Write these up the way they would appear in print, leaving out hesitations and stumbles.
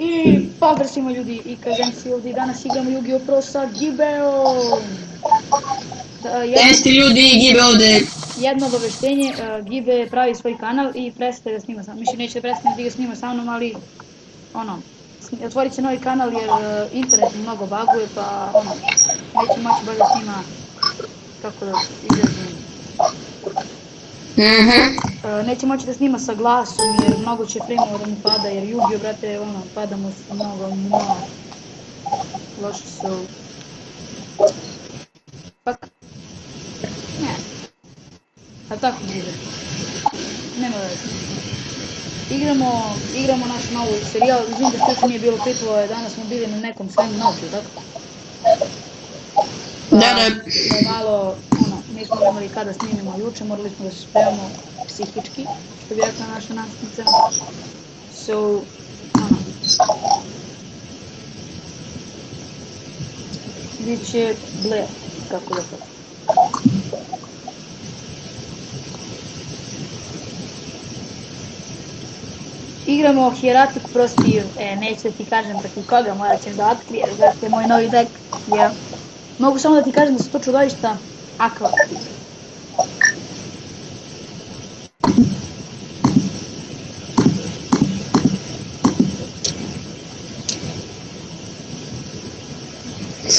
I pozdrav svima ljudi i kažem si ovdje danas igramo Yu-Gi-Oh! Pro sa Gibeom. Jeste ljudi, Gibe ovdje. Jedno obaveštenje, Gibe pravi svoj kanal i prestaje da snima sa mnom. Mislim neće da prestane da ga snima sa mnom, ali otvorit će novi kanal jer internet mnogo baguje pa neće moći baš da snima, kako da izrazim. Neće moći da snima sa glasom jer mnogo će frame-ova da mu pada jer Yu-Gi-Oh! Brate, pada mu mnogo. Loši su. Pak. Ne. A tako Gibe. Nema veze. Igramo naš novi serijal, izvijem da što nije bilo pitlo, danas smo bili na nekom svemu nauču, tako? Da. Malo, nismo imali kada snimimo juče, morali smo da se spremamo psihički, što bi rekla naša nastavnica. So, bit će ble, kako da kažem. Igramo Hieratic Pro Steel, neću da ti kažem protiv koga, morat ćeš da otkriješ, to je moj novi deck, Mogu samo da ti kažem da su to čudovišta Aqua.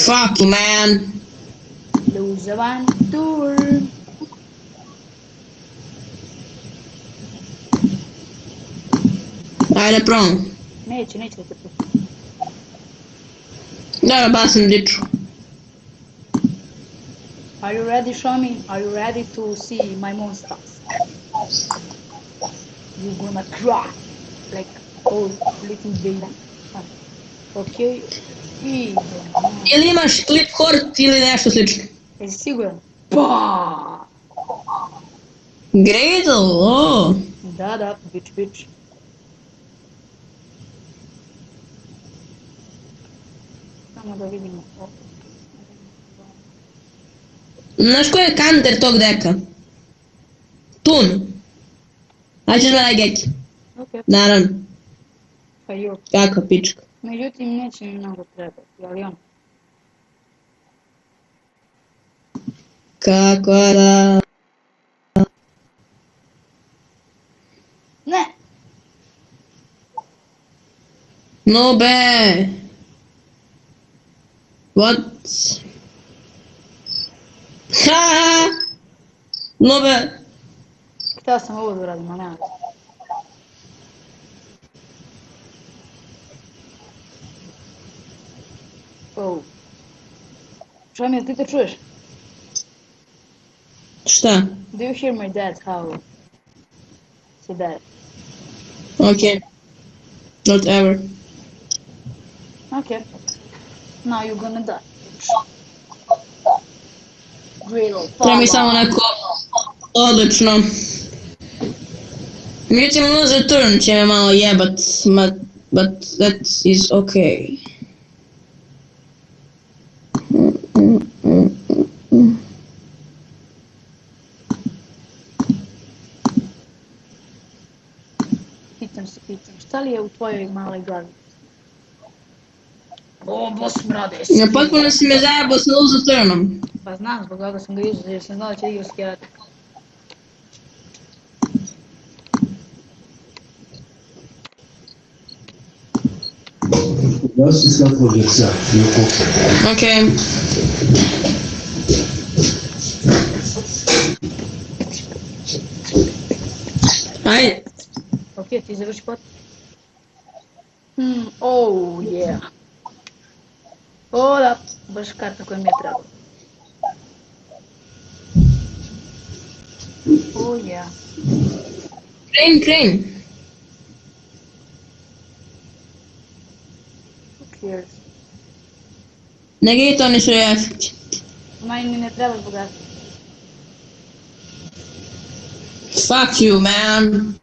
Fuck you, man. Lose one tour. Ajde, prvom. Neće da te pusti. Da, basim diču. Are you ready, Shomi? Are you ready to see my monsters? You're gonna cry like old little baby. Okay? Ili imaš clip hort ili nešto slično? Jesi siguran? Pa! Gradle, o! Da, bitch. Samo da vidimo. Znaš ko je counter tog deka? Tun. A ćeš gledaj Geki. Ok. Naravno. Pa jo. Kako pička. Međutim, neće mi mnogo trebati, ali Kako da... Ne! No be! What? Ha! No be! Htio sam ovo da uradim, a nema. Oh. Šami, ti to čuješ? Šta? Do you hear my dad howl? Say that. Okay. Not ever. Okay. Now you're gonna die. Griddle, Treba mi samo neko odlično. Međutim, lose turn će me malo jebat, but that is okay. Pitam, šta li je u tvojoj maloj glavi? O, boss mrade. Ja potpuno si me zajebao sa lose turnom. Pa znam, zbog toga sam ga izuzeo jer sam znao da će igra s Hieratic. Gasi svjetlo djeca, nije potrebno. Okej. Ajde. Ok, ti završi pot. Oh yeah. O da, baš karta koja mi je trebala. Oh yeah. Crane. Who cares? Negate oni su efekti. Meni mi ne treba bogat. Fuck you, man.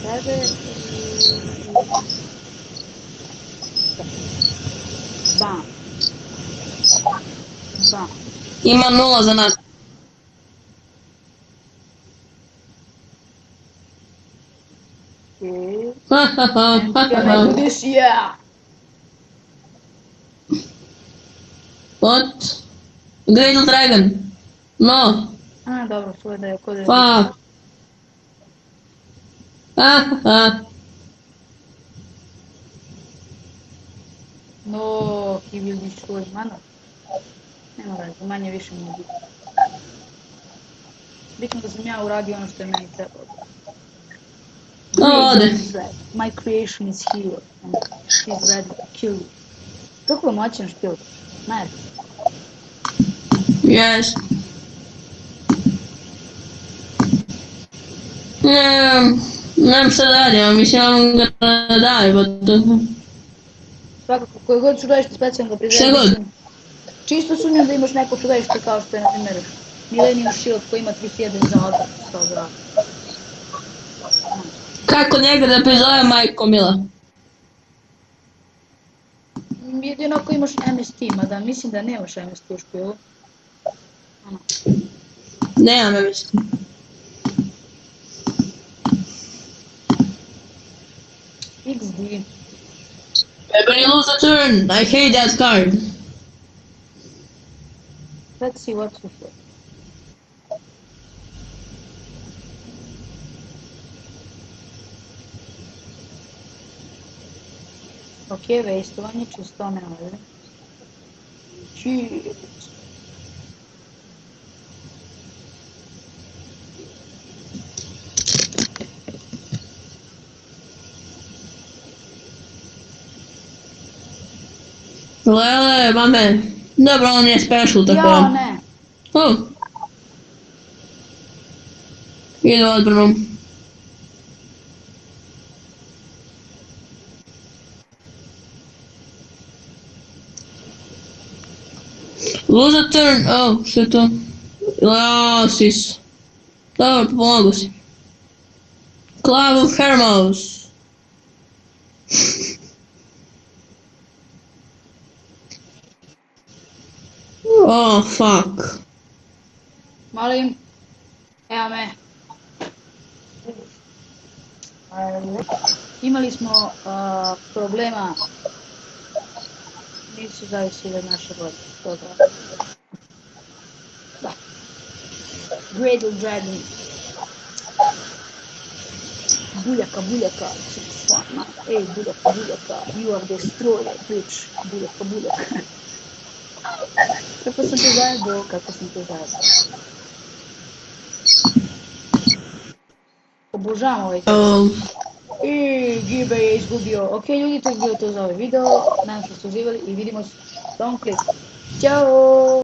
Tebe Bam. sam. Ima 0 za nas. Okay. Ha ha ha And ha can I do ha. this? Yeah! What? Great Dragon. No. A, dobro, to je da je kod je... Fuck. Ha ha. No, he will destroy mana. Nema veze, manje više mi je bitno. Bitno da sam ja uradio ono što je meni trebalo. O, ode. My creation is here and she's ready to kill you. Kako je moćan špil? Ne. Yes. Nemam šta dalje, mislim vam ga daj, pa to... Svakako, koje god čudovište specijalno ga Šta prizradim. god? Čisto sumnjam da imaš neko čudovište kao što je, na primjer, Millennium Shield koji ima 3000 za odbranu s tog grada. Kako njega da prizove majko mila? Jedino ako imaš MST, mada mislim da nemaš MST u špilu. Ano. Nemam ja mislim. XD. When you lose a turn, I hate that card. Let's see what's with it. Ok, vejstovanje, čisto nema veze. Cheers. Lele, mame. Dobro, on je special, tako Ja, da. ne. Oh. Ide odbranom. Lose a turn, oh, što je to? Jao, sis. Dobro, pomogu si. Clav of Hermos. Oh, fuck. Molim. Evo me. Imali smo problema. Nisu zavisili od naše vode. Da. Great Dragon. Buljaka, buljaka. Ej, buljaka, buljaka. You are destroyer, bitch. Buljaka, buljaka. Kako sam te zajebao, kako sam te zajebao. Obožavam ovaj Oh. I Gibe je izgubio. Ok ljudi, to je bilo to za ovaj video. Nadam se da ste uživali i vidimo se u tom klipu. Ćao!